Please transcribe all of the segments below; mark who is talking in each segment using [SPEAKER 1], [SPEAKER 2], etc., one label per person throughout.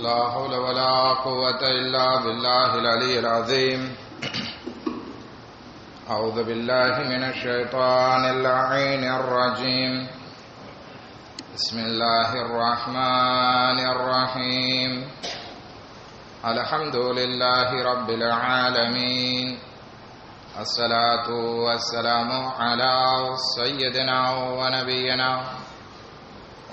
[SPEAKER 1] لا حول ولا قوة إلا بالله العلي العظيم. أعوذ بالله من الشيطان اللعين الرجيم. بسم الله الرحمن الرحيم. الحمد لله رب العالمين. الصلاة والسلام على سيدنا ونبينا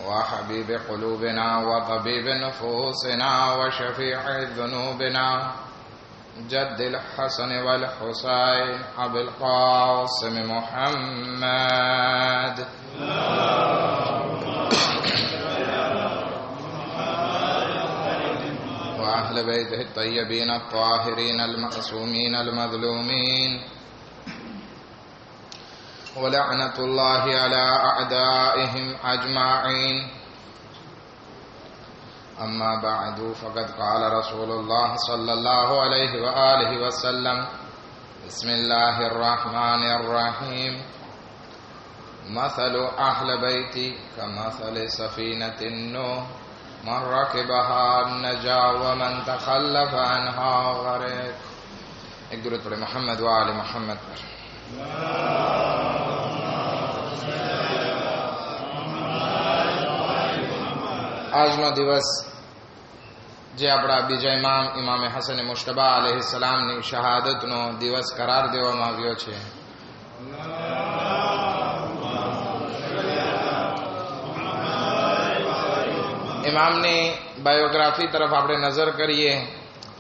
[SPEAKER 1] وحبيب قلوبنا وطبيب نفوسنا وشفيع ذنوبنا جد الحسن والحسين أبي القاسم محمد وأهل بيته الطيبين الطاهرين المعصومين المظلومين ولعنة الله على أعدائهم أجمعين. أما بعد فقد قال رسول الله صلى الله عليه وآله وسلم: بسم الله الرحمن الرحيم. مثل أهل بيتي كمثل سفينة نوح من ركبها نجا ومن تخلف عنها غرق. ایک درود پڑھے محمد و آل محمد پر. આજનો દિવસ જે આપણા બીજા ઇમામ હસન મુશ્તબા અલૈહિ સલામની શહાદતનો દિવસ કરાર દેવામાં આવ્યો છે. ઇમામની બાયોગ્રાફી તરફ આપણે નજર કરીએ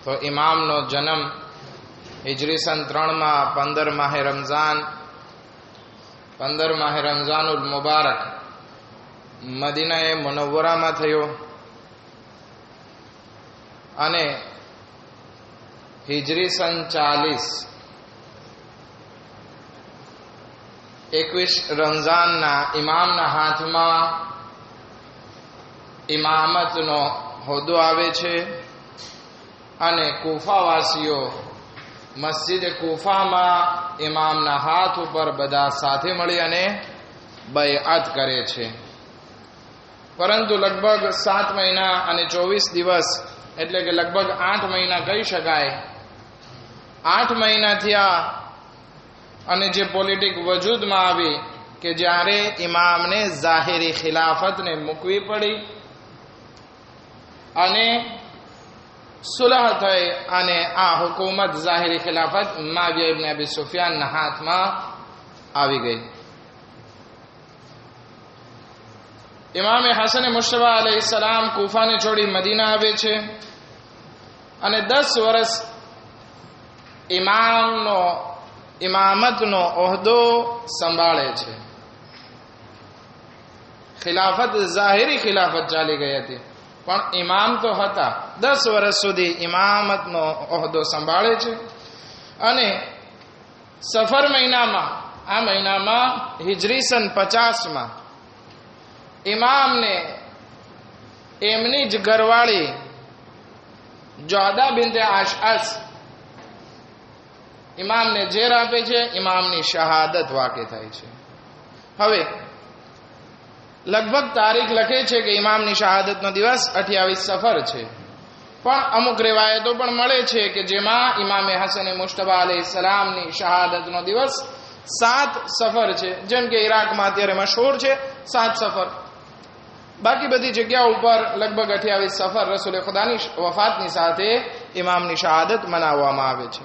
[SPEAKER 1] તો ઇમામનો જન્મ હિજરી સન 3માં 15 માહે રમઝાનુલ મુબારક મદીનાએ મુનવ્વરામાં થયો અને હિજરી સન 21 રમઝાનના ઇમામના હાથમાં ઇમામતનો હોદ્દો આવે છે અને કૂફાવાસીઓ મસ્જિદ કૂફામાં ઇમામના હાથ ઉપર બધા સાથે મળી અને બૈઅત કરે છે. પરંતુ લગભગ 7 મહિના અને 24 દિવસ એટલે કે લગભગ 8 મહિના કહી શકાય, 8 મહિના થયા અને જે પોલિટિક વજૂદમાં આવી કે જ્યારે ઇમામને ઝાહિરી ખિલાફતને મૂકવી પડી અને સુલહ થઈ અને આ હુકુમત ઝાહિરી ખિલાફત મુઆવિયા ઇબ્ન અબી સુફિયાનના હાથમાં આવી ગઈ. ઇમામે હસન મુશ્તબા અલૈહિ સલામ કૂફાને છોડી મદીના આવે છે અને 10 વર્ષ ઇમામતનો ઓહદો સંભાળે છે. ખિલાફત ઝાહિરી ખિલાફત ચાલી ગઈ હતી પણ ઇમામ તો હતા. 10 વર્ષ સુધી ઇમામતનો ઓહદો સંભાળે છે અને સફર મહિનામાં, આ મહિનામાં હિજરી સન 50માં ઇમામને એમની જ ઘરવાળી જોદા બિન્તે અશઅસ ઇમામને ઝેર આપે છે. ઇમામની શહાદત વાકે થાય છે. હવે લગભગ તારીખ લખે છે કે ઇમામની શહાદતનો દિવસ 28 સફર છે, પણ અમુક રિવાયતો પણ મળે છે કે જેમાં ઇમામે હસન મુશ્તબા અલૈહિ સલામની શહાદતનો દિવસ 7 સફર છે. જેમ કે ઈરાકમાં અત્યારે મશહૂર છે 7 સફર. બાકી બધી જગ્યાઓ ઉપર લગભગ 28 સફર રસૂલ ખુદાની વફાતની સાથે ઇમામની શહાદત મનાવવામાં આવે છે.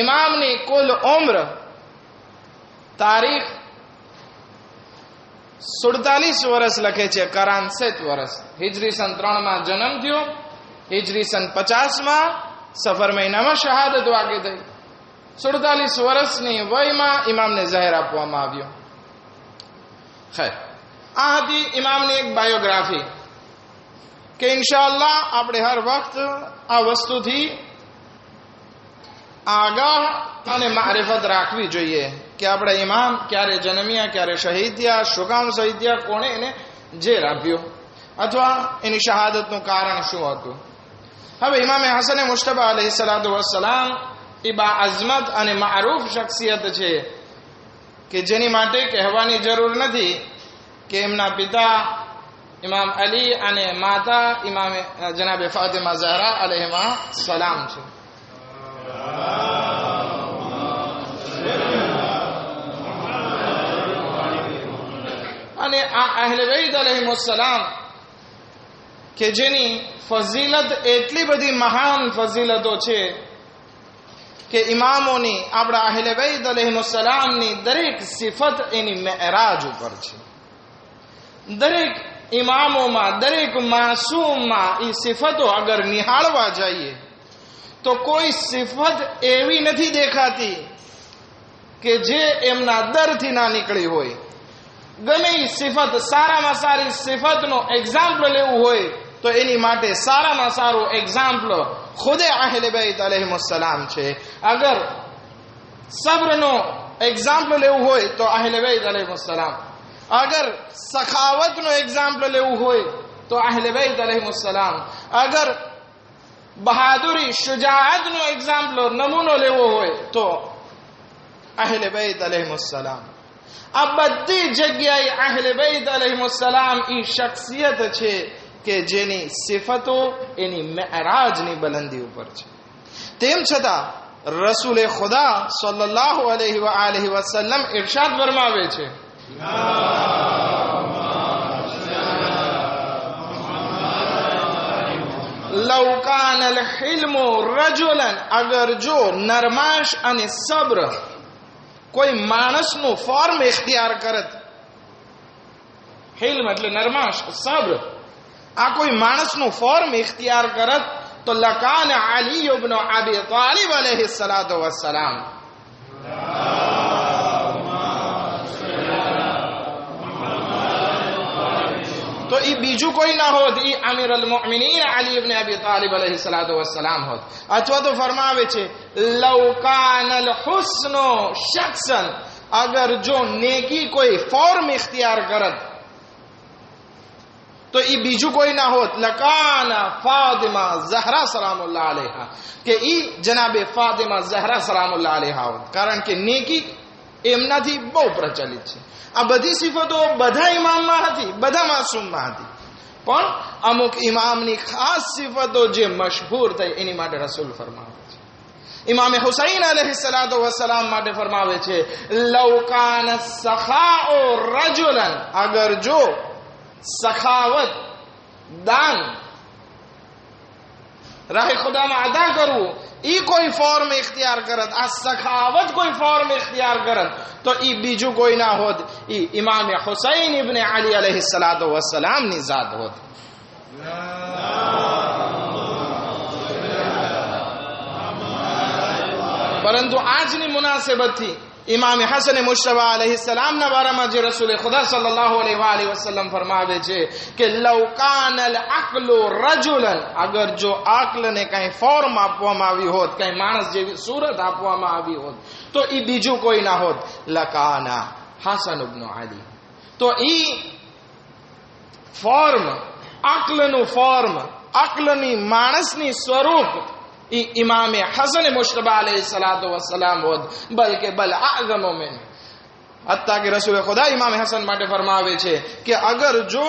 [SPEAKER 1] ઇમામની કુલ ઉમ્ર તારીખ 47 વર્ષ લખે છે, કરાન 7 વર્ષ. હિજરી સન 3માં જન્મ થયો, હિજરી સન 50માં સફર મહિનામાં શહાદત વાકે થઈ. 47 વર્ષની વયમાં ઇમામને જાહેર આપવામાં આવ્યો. ખૈર, આ હતી ઇમામની એક બાયોગ્રાફી કે ઇન્શાઅલ્લાહ આપણે હર વખત આ વસ્તુથી આગાહ અને મારિફત રાખવી જોઈએ કે આપણા ઇમામ ક્યારે જન્મ્યા, ક્યારે શહીદ થયા, શું કામ શહીદ થયા, કોણે એને જેલ આપ્યો અથવા એની શહાદતનું કારણ શું હતું. હવે ઇમામે હસન મુશ્તબા અલૈહિ સલાતુ વસ્સલામ એ બાઅઝમત અને મારૂફ શખ્સિયત છે કે જેની માટે કહેવાની જરૂર નથી કે એમના પિતા ઇમામ અલી અને માતા ઇમામ જનાબે ફાતિમા ઝહરા અલૈહિમા સલામ છે. અને આ અહલે બેત અલૈહિમુસ્સલામ કે જેની ફઝીલત એટલી બધી મહાન ફઝીલતો છે કે ઇમામોની, આપણા અહલે બેત અલૈહિમુસ્સલામની દરેક સિફત એની મેરાજ ઉપર છે. દરેક ઇમામોમાં, દરેક માસૂમમાં એ સિફતો અગર નિહાળવા જઈએ તો કોઈ સિફત એવી નથી દેખાતી કે જે એમના દરથી ના નીકળી હોય. ગમે એ સિફત, સારામાં સારી સિફતનો એક્ઝામ્પલ લેવું હોય તો એની માટે સારામાં સારું એક્ઝામ્પલ ખુદે અહલે બેત અલૈહિમુસ્સલામ છે. અગર સબ્રનો એક્ઝામ્પલ લેવું હોય તો અહલે બેત અલૈહિમુસ્સલામ. અગર સખાવતનો એક્ઝામ્પલ લેવું હોય તો અહલે બેત અલૈહિમુસ્સલામ. અગર બહાદુરી, શુજાઅતનો એક્ઝામ્પલ, નમૂનો લેવો હોય તો અહલે બેત અલૈહિમુસ્સલામ. આ બધી જગ્યાએ અહલે બેત અલૈહિમુસ્સલામ એ શખ્સિયત છે કે જેની સિફતો એની મેરાજની બલંદી ઉપર છે. તેમ છતાં રસૂલે ખુદા સલ્લલ્લાહુ અલૈહિ વ આલિહિ વસલ્લમ ઇરશાદ ફરમાવે છે, લવ કાન અલ હિલ્મુ રજુલન, અગર જો નરમાશ અને સબ્ર કોઈ માણસનું ફોર્મ ઇખ્તિયાર કરત, હિલ્મ એટલે નરમાશ, સબ્ર, આ કોઈ માણસનું ફોર્મ ઇખ્તિયાર કરત તો લકાન અલી ઇબ્ન અબી તાલિબ અલૈહિ સલાતુ વસ્સલામ. તો એ બીજું કોઈ ના હોત, એ અમીર અલ મુમિનીન અલી ઇબ્ન અબી તાલિબ અલૈહિ સલાતુ વસ્સલામ હોત. અથવા તો ફરમાવે છે, લવ કાન અલ હુસ્ન શખ્સન, અગર જો નેકી કોઈ ફોર્મ ઇખ્તિયાર કરત તો એ બીજું કોઈ ના હોત, લકાના ફાતિમા ઝહરા સલામુલ્લાહ અલૈહા, કે એ જનાબે ફાતિમા ઝહરા સલામુલ્લાહ અલૈહા હોત. કારણ કે નેકી એમનાથી બહુ પ્રચલિત છે. આ બધી સિફતો બધા ઇમામમાં હતી, બધા માસૂમમાં હતી, પણ અમુક ઇમામની ખાસ સિફતો જે મશહૂર થઈ એની માટે રસૂલ ફરમાવે છે. ઇમામ હુસૈન અલૈહિ સલાતુ વસ્સલામ માટે ફરમાવે છે, લવ કાન સખાઉ રજુલન, અગર જો સખાવત, દાન, રાહે ખુદામાં અદા કરવું, ઈ કોઈ ફોર્મ ઇખ્તિયાર કરત, આ સખાવત કોઈ ફોર્મ ઇખ્તિયાર કરત તો ઈ બીજું કોઈ ના હોત, ઈ ઇમામ હુસૈન ઇબ્ન અલી અલૈહિ સલાતુ વસ્સલામ ની ઝાત હોત. પરંતુ આજની મુનાસિબતથી ઇમામ હસન મુશ્તબા અલૈહિ સલામના બારામાં જે રસૂલ ખુદા સલ્લલ્લાહુ અલૈહિ વસલ્લમ ફરમાવે છે કે લવ કાન અલ અક્લુ રજુલન, અગર જો અક્લને કઈ ફોર્મ આપવામાં આવી હોત, કઈ માણસ જેવી સુરત આપવામાં આવી હોત તો એ બીજું કોઈ ના હોત, લકાના હસન ઇબ્ન અલી. તો ઈ ફોર્મ, અક્લનું ફોર્મ, અક્લની માણસની સ્વરૂપ इमाम हसन मुश्तबा अलैहिस्सलातु वस्सलाम होत, बल्कि बल आगमो में. हत्ता कि रसूल खुदा इमाम हसन માટે ફરમાવે છે કે અગર જો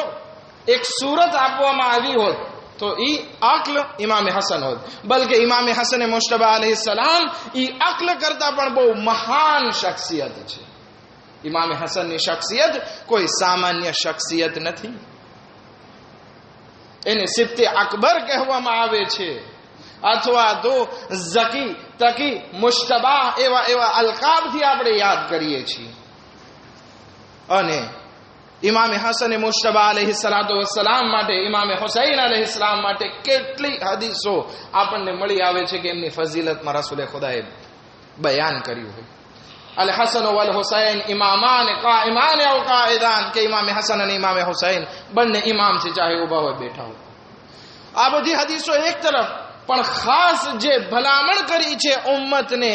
[SPEAKER 1] એક સૂરત આપવામાં આવી હોત તો ઈ અક્લ ઇમામ હસન હોત, બલ્કि ઇમામ હસન મુશ્તબા अलैहिस्सलाम ઈ અક્લ કરતા પણ બહુ મહાન શખ્સિયત છે. ઇમામ હસનની શખ્સિયત કોઈ સામાન્ય શખ્સિયત નથી. એને સિફતે અકબર કહેવામાં આવે છે, અથવા તો ઝકી, તકી, મુશ્તબા એવા એવા અલકાબથી આપણે યાદ કરીએ છીએ. અને ઇમામ હસન મુશ્તબા અલૈહિ સલાતુ વસ્સલામ માટે, ઇમામ હુસૈન અલૈહિ સલામ માટે કેટલી હદીસો આપણને મળી આવે છે કે એમની ફઝીલતમાં રસૂલે ખુદાએ બયાન કર્યું હોય. અલ હસન વલ હુસૈન ઇમામાન કાઈમાન ઔ કાઈદાન, કે ઇમામ હસન અને ઇમામ હુસૈન બંને ઇમામ છે, ચાહે ઊભા હોય બેઠા હોય. આ બધી હદીસો એક તરફ, પણ ખાસ જે ભલામણ કરી છે ઉમ્મતને,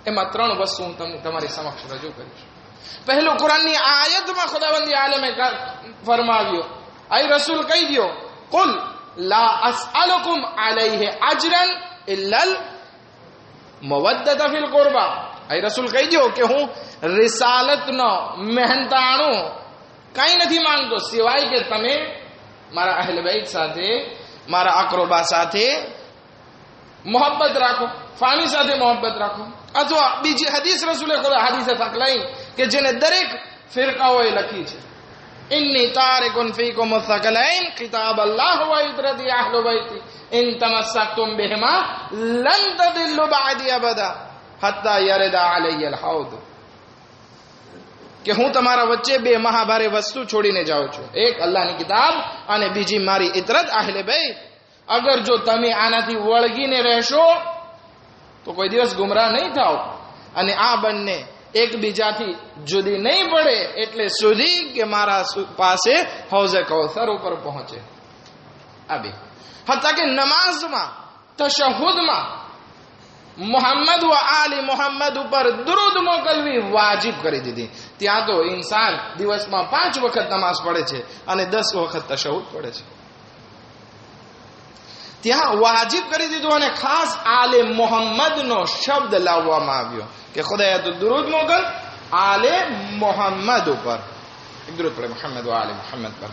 [SPEAKER 1] એમાં ત્રણ વસ્તુ હું તમને તમારી સમક્ષ રજૂ કરીશ. પહેલું, કુરાનની આયતમાં ખુદાવંદી આલમે ફરમાવ્યો, આઈ રસૂલ કહી દો, કુલ લા અસઅલુકુમ અલૈહિ અજરન ઇલ્લલ મવદ્દત ફિલ કુરબા. આઈ રસૂલ કહી દો કે હું રિસાલતનો મહેનતાણું કઈ નથી માંગતો સિવાય કે તમે મારા અહેલ બેત સાથે, મારા અકરોબા સાથે મોહબ્બત રાખો, ફામી સાથે મોહબ્બત રાખો. અથવા બીજી હદીસ રસૂલે ખુદા હદીસે થકલાઈ કે જેને દરેક ફિરકાઓએ લખી છે, inni tarikun fikum thaqalain kitab Allah wa itrati ahlu bayti in tamassaktum bihima lan tadillu ba'di abada hatta yarida alayya al-hawd. કે હું તમારા વચ્ચે બે મહાભારે વસ્તુ છોડીને જાઉં છું, એક અલ્લાહની કિતાબ અને બીજી મારી ઇતરત અહેલે બેત. અગર જો તમે આનાથી વળગીને રહેશો તો કોઈ દિવસ ગુમરાહ નહીં થાઓ, અને આ બંને એકબીજાથી જુદી નહીં પડે એટલે સુધી કે મારા પાસે હૌઝે કૌસર ઉપર પહોંચે. આ બે હતા કે નમાઝમાં તશહુદમાં મોહમ્મદ વ આલી મોહમ્મદ ઉપર દરૂદ મોકલવી વાજિબ કરી દીધી. ત્યાં તો ઇન્સાન દિવસમાં 5 વખત નમાઝ પડે છે અને 10 વખત તશહુદ પડે છે. ત્યાં વાજિબ કરી દીધું અને ખાસ આલે મોહમ્મદનો શબ્દ લાવવામાં આવ્યો કે ખુદાએ તો દરૂદ મોકલ આલે મોહમ્મદ ઉપર. એક દરૂદ પડે મોહમ્મદ વ આલે મોહમ્મદ પર.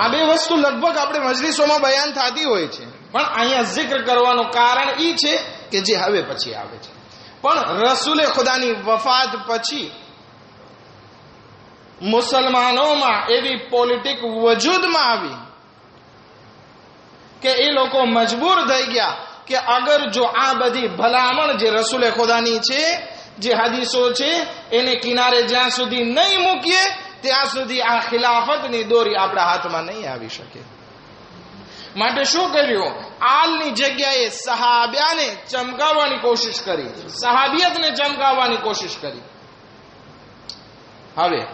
[SPEAKER 1] આ બે વસ્તુ લગભગ આપણે મજલિસોમાં બયાન થતી હોય છે, પણ અહીંયા જિક્ર કરવાનું કારણ એ છે કે જે હવે પછી આવે છે. પણ રસૂલે ખુદાની વફાત પછી મુસલમાનોમાં એવી પોલિટિક વજૂદમાં આવી કે એ લોકો મજબૂર થઈ ગયા કે અગર જો આ બધી ભલામણ જે રસૂલે ખુદાની છે, જે હદીસો છે, એને કિનારે જ્યાં સુધી નહીં મૂકીએ ત્યાં સુધી આ ખિલાફતની દોરી આપણા હાથમાં નહીં આવી શકે. માટે શું કર્યું? આલની જગ્યાએ સહાબિયાને ચમકાવવાની કોશિશ કરી, સહાબિયતને ચમકાવવાની કોશિશ કરી. હવે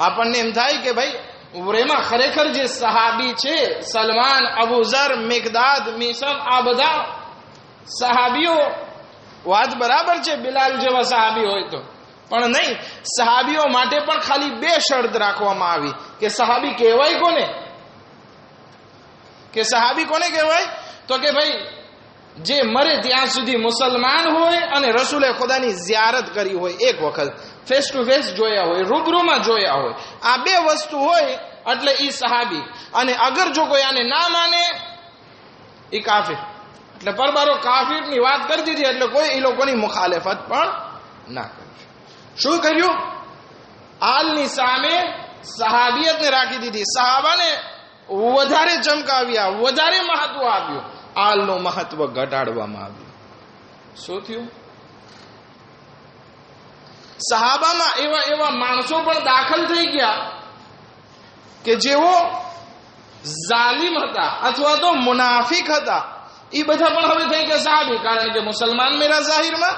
[SPEAKER 1] આપણને એમ થાય કે ભાઈ એમાં ખરેખર જે સહાબી છે, સલમાન, અબુ ઝર, મિકદાદ, મિસમ, આ બધા સહાબીઓ, વાત બરાબર છે બિલાલ જેવા સહાબી હોય તો, પણ નહીં. સહાબીઓ માટે પણ ખાલી 2 શરત રાખવામાં આવી કે સહાબી કહેવાય કોને, કે સહાબી કોને કહેવાય? તો કે ભાઈ જે મરે ત્યાં સુધી મુસલમાન હોય અને રસૂલે ખુદાની ઝિયારત કરી હોય, એક વખત ફેસ ટુ ફેસ જોયા હોય, રૂબરૂમાં જોયા હોય. આ 2 વસ્તુ હોય એટલે ઈ સહાબી. અને અગર જો કોઈ આને ના માને ઈ કાફિર. એટલે પરબારો કાફિરની વાત કરી દીધી એટલે કોઈ એ લોકોની મુખાલેફત પણ ના કરે. શું કર્યું? આલની સામે સહાબિયતને રાખી દીધી, સહાબાને વધારે ચમકાવ્યા, વધારે મહત્વ આપ્યું, આલનું મહત્વ ઘટાડવામાં આવ્યું. શું થયું? સહાબામાં એવા માણસો પણ દાખલ થઈ ગયા કે જેઓ જાલિમ હતા અથવા તો મુનાફિક હતા. એ બધા પણ હવે થઈ ગયા સહાબી, કારણ કે મુસલમાન મેરા જાહિરમાં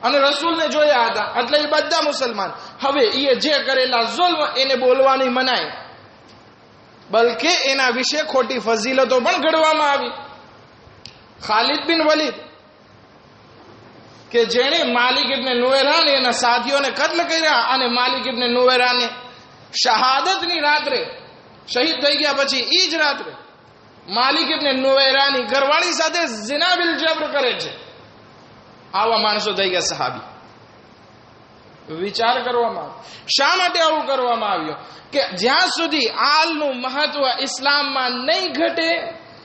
[SPEAKER 1] અને રસૂલને જોયા હતા એટલે એ બધા મુસલમાન. હવે એ જે કરેલા ઝુલ્મ એને બોલવાની મનાઈ, બલકે એના વિશે ખોટી ફઝીલતો પણ ઘડવામાં આવી. ખાલિદ બિન વલીદ કે જેણે માલિક ઇબ્ન નુવૈરાને એના સાથીઓને કત્લ કર્યા અને માલિક ઇબ્ન નુવૈરાને શહાદતની રાત્રે શહીદ થઈ ગયા પછી એ જ રાત્રે માલિક ઇબ્ન નુવૈરાની ઘરવાળી સાથે ઝિના બિલ જબર કરે છે. આવા માણસો થઈ ગયા સહાબી. વિચાર કરવામાં આવ્યો શા માટે આવું કરવામાં આવ્યું કે જ્યાં સુધી આલનું મહત્વ ઇસ્લામમાં નહીં ઘટે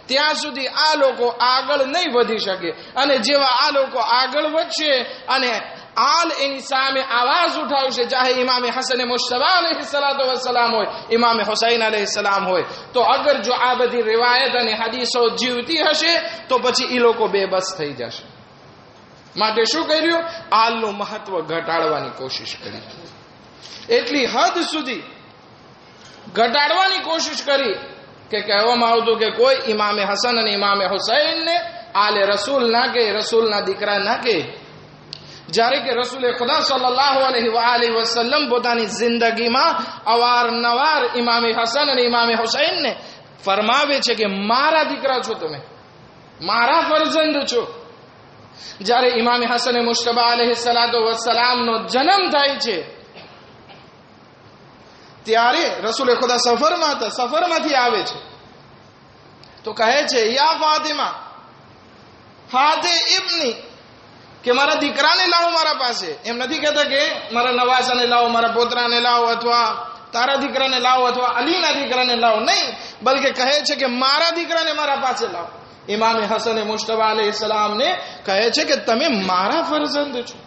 [SPEAKER 1] ત્યાં સુધી આ લોકો આગળ નહીં વધી શકે. અને જેવા આ લોકો આગળ વધશે અને આલ એની સામે આવાજ ઉઠાવશે, ચાહે ઇમામે હસન મુશ્તબા અલૈહિ સલાતો વસલામ હોય, ઇમામે હુસૈન અલૈહિ સલામ હોય, તો અગર જો આ બધી રિવાયત અને હદીસો જીવતી હશે તો પછી એ લોકો બેબસ થઈ જશે. માટે શું કર્યું? આલનું મહત્વ ઘટાડવાની કોશિશ કરી, એટલી હદ સુધી ઘટાડવાની કોશિશ કરી કે કહેવામાં આવતું કે કોઈ ઇમામે હસન અને ઇમામે હુસૈનને આલે રસૂલ ના કે, રસૂલના દીકરા ના કે. જ્યારે કે રસૂલે ખુદા સલ્લલ્લાહુ અલૈહિ વસલ્લમ પોતાની જિંદગીમાં અવારનવાર ઇમામે હસન અને ઇમામે હુસૈનને ફરમાવે છે કે મારા દીકરા છો તમે, મારા ફરજંદ છો. જ્યારે ઇમામે હસન મુશ્તબા અલૈહિ સલાતો વસલામનો જન્મ થાય છે ત્યારે રસૂલે ખુદા સફરમાં હતા, સફરમાંથી આવે છે તો કહે છે યા ફાતિમા હાથે ઇબ્ની કે મારા દીકરાને લાવો મારા પાસે. એમ નથી કહેતા કે મારા નવાસાને લાવો, મારા પોતરાને લાવો, અથવા તારા દીકરાને લાવો, અથવા અલીના દીકરાને લાવો. નહીં, બલકે કહે છે કે મારા દીકરાને મારા પાસે લાવો. ઇમામ હસન મુશ્તબા અલૈહિસ્સલામને કહે છે કે તમે મારા ફરજંદ છો.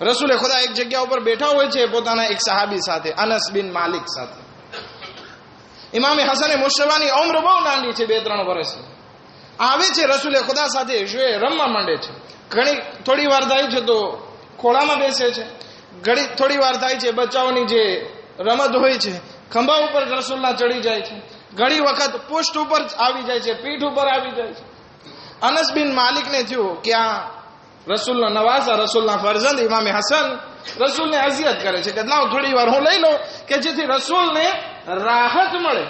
[SPEAKER 1] રસૂલે ખુદા એક જગ્યા ઉપર બેઠા હોય છે પોતાના એક સહાબી સાથે, અનસ બિન માલિક સાથે. ઇમામ હસન મુશ્તબાની ઉંમર બહુ નાની છે, 2-3 વર્ષની. આવે છે રસૂલે ખુદા સાથે રમવા માંડે છે. ઘણી થોડી વાર થાય છે તો ખોળામાં બેસે છે, ઘણી થોડી વાર થાય છે બચ્ચાઓની જે રમત હોય છે ખંભા ઉપર રસૂલના ચડી જાય છે, ઘણી વખત પુષ્ટ ઉપર આવી જાય છે, પીઠ ઉપર આવી જાય છે. અનસ બિન માલિકને થયું કે આ રસૂલનો નવાઝા, રસૂલના ફરજંદ ઇમામે હસન રસૂલને અઝિયત કરે છે કે લાવ થોડી વાર હું લઈ લઉં કે જેથી રસૂલને રાહત મળે.